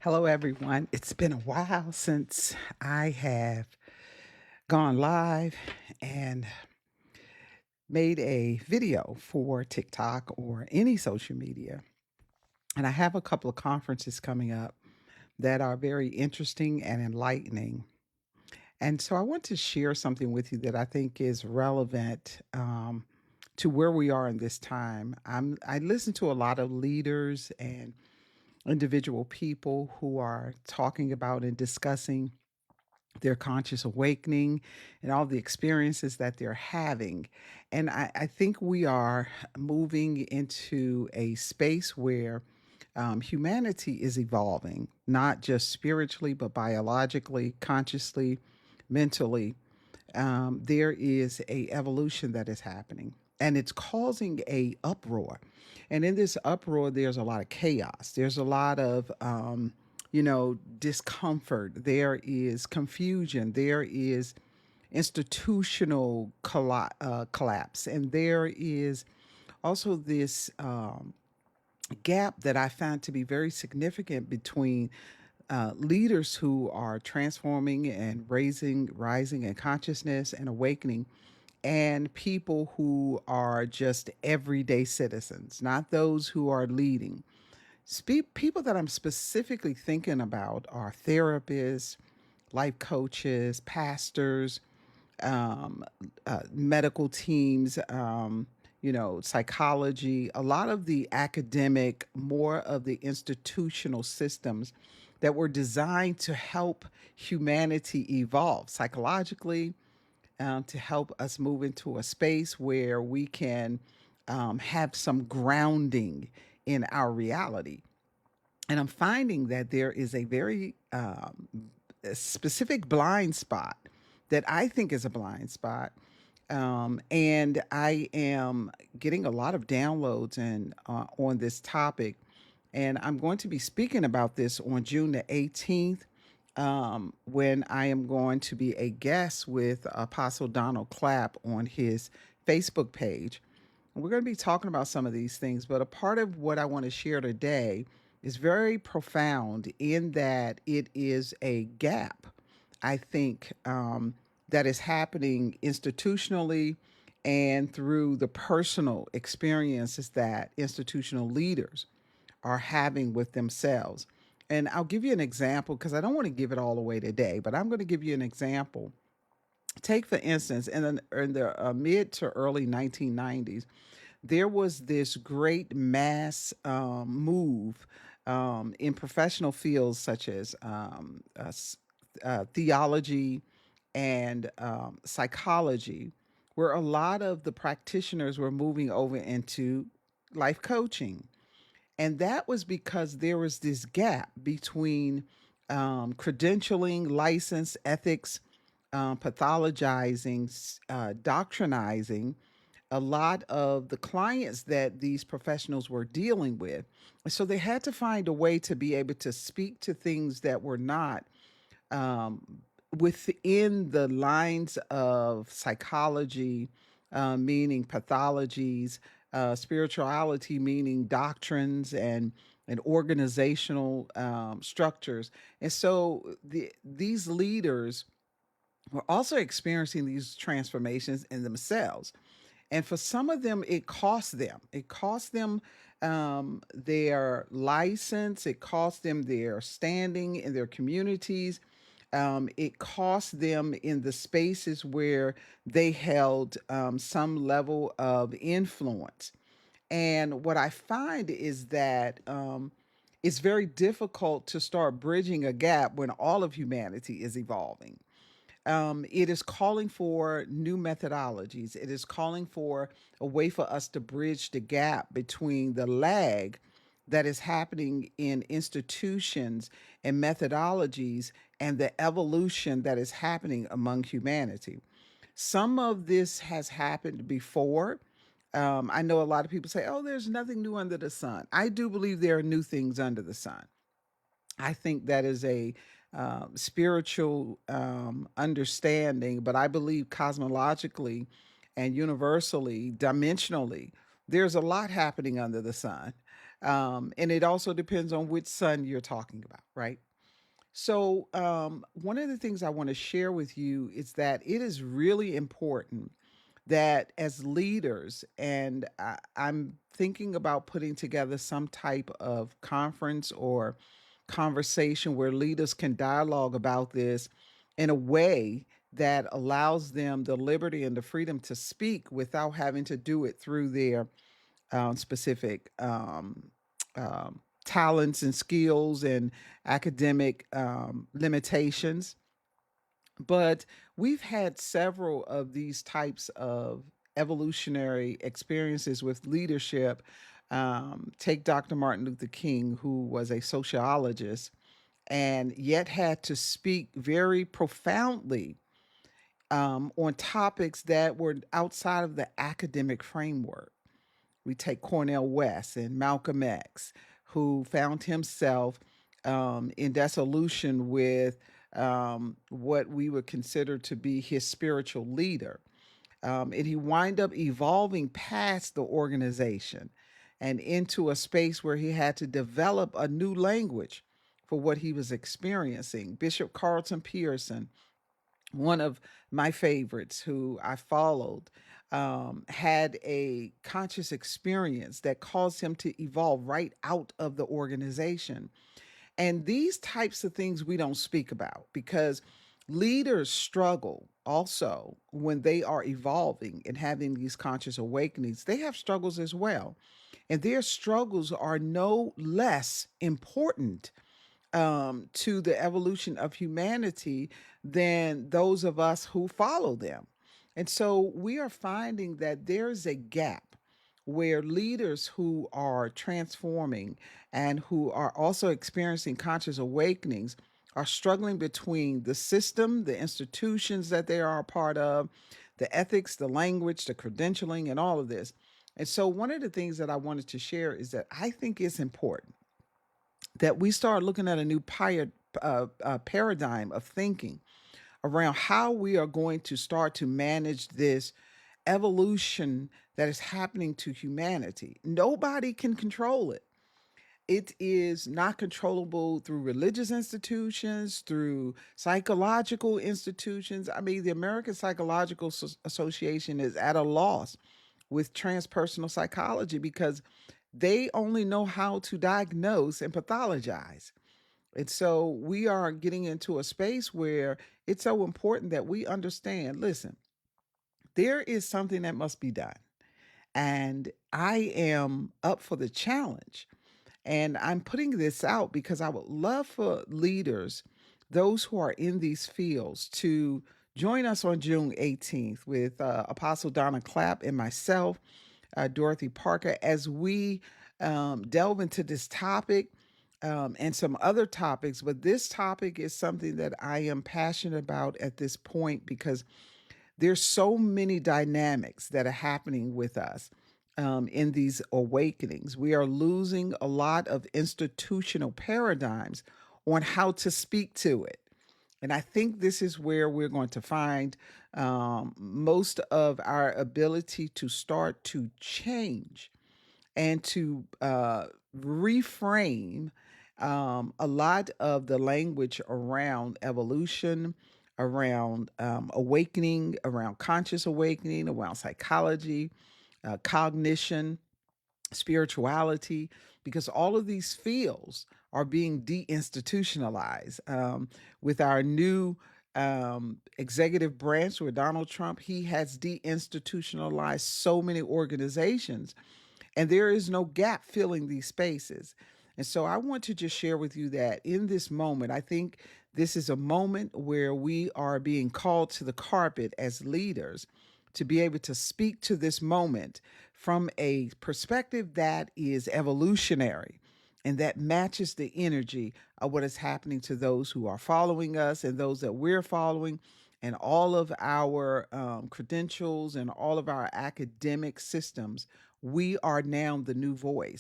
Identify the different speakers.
Speaker 1: Hello, everyone. It's been a while since I have gone live and made a video for TikTok or any social media. And I have a couple of conferences coming up that are very interesting and enlightening. And so I want to share something with you that I think is relevant to where we are in this time. I listen to a lot of leaders and individual people who are talking about and discussing their conscious awakening and all the experiences that they're having. And I think we are moving into a space where humanity is evolving, not just spiritually, but biologically, consciously, mentally. There is a evolution that is happening. And it's causing a uproar. And in this uproar, there's a lot of chaos. There's a lot of discomfort. There is confusion. There is institutional collapse. And there is also this gap that I found to be very significant between leaders who are transforming and rising in consciousness and awakening, and people who are just everyday citizens, not those who are leading. People that I'm specifically thinking about are therapists, life coaches, pastors, um, medical teams, psychology, a lot of the academic, more of the institutional systems that were designed to help humanity evolve psychologically, to help us move into a space where we can have some grounding in our reality. And I'm finding that there is a very a specific blind spot that I think is a blind spot. And I am getting a lot of downloads and on this topic. And I'm going to be speaking about this on June the 18th, when I am going to be a guest with Apostle Donald Clapp on his Facebook page. We're going to be talking about some of these things, but a part of what I want to share today is very profound in that it is a gap, I think, that is happening institutionally and through the personal experiences that institutional leaders are having with themselves. And I'll give you an example because I don't want to give it all away today, but I'm going to give you an example. Take, for instance, in the mid to early 1990s, there was this great mass move in professional fields such as theology and psychology, where a lot of the practitioners were moving over into life coaching. And that was because there was this gap between credentialing, license, ethics, pathologizing, doctrinizing a lot of the clients that these professionals were dealing with. So they had to find a way to be able to speak to things that were not um, within the lines of psychology, meaning pathologies, spirituality, meaning doctrines and organizational structures. And so these leaders were also experiencing these transformations in themselves. And for some of them, it cost them. It cost them their license. It cost them their standing in their communities. It cost them in the spaces where they held some level of influence. And what I find is that it's very difficult to start bridging a gap when all of humanity is evolving. It is calling for new methodologies. It is calling for a way for us to bridge the gap between the lag that is happening in institutions and methodologies and the evolution that is happening among humanity. Some of this has happened before. I know a lot of people say, oh, there's nothing new under the sun. I do believe there are new things under the sun. I think that is a spiritual understanding, but I believe cosmologically and universally, dimensionally, there's a lot happening under the sun. And it also depends on which son you're talking about, right? So, one of the things I want to share with you is that it is really important that as leaders, and I'm thinking about putting together some type of conference or conversation where leaders can dialogue about this in a way that allows them the liberty and the freedom to speak without having to do it through their specific talents and skills and academic limitations. But we've had several of these types of evolutionary experiences with leadership. Take Dr. Martin Luther King, who was a sociologist and yet had to speak very profoundly on topics that were outside of the academic framework. We take Cornel West and Malcolm X, who found himself in dissolution with what we would consider to be his spiritual leader. And he wind up evolving past the organization and into a space where he had to develop a new language for what he was experiencing. Bishop Carlton Pearson, one of my favorites who I followed, had a conscious experience that caused him to evolve right out of the organization. And these types of things we don't speak about because leaders struggle also when they are evolving and having these conscious awakenings. They have struggles as well. And their struggles are no less important to the evolution of humanity than those of us who follow them. And so we are finding that there's a gap where leaders who are transforming and who are also experiencing conscious awakenings are struggling between the system, the institutions that they are a part of, the ethics, the language, the credentialing, and all of this. And so, one of the things that I wanted to share is that I think it's important that we start looking at a new paradigm of thinking around how we are going to start to manage this evolution that is happening to humanity. Nobody can control it. It is not controllable through religious institutions, through psychological institutions. I mean, the American Psychological Association is at a loss with transpersonal psychology because they only know how to diagnose and pathologize. And so we are getting into a space where it's so important that we understand, listen, there is something that must be done. And I am up for the challenge. And I'm putting this out because I would love for leaders, those who are in these fields, to join us on June 18th with Apostle Donna Clapp and myself, Dorothy Parker, as we delve into this topic and some other topics. But this topic is something that I am passionate about at this point because there's so many dynamics that are happening with us in these awakenings. We are losing a lot of institutional paradigms on how to speak to it. And I think this is where we're going to find most of our ability to start to change and to reframe a lot of the language around evolution, around awakening, around conscious awakening, around psychology, cognition, spirituality, because all of these fields are being deinstitutionalized with our new executive branch with Donald Trump. He has deinstitutionalized so many organizations and there is no gap filling these spaces. And so I want to just share with you that in this moment, I think this is a moment where we are being called to the carpet as leaders to be able to speak to this moment from a perspective that is evolutionary and that matches the energy of what is happening to those who are following us and those that we're following and all of our credentials and all of our academic systems. We are now the new voice.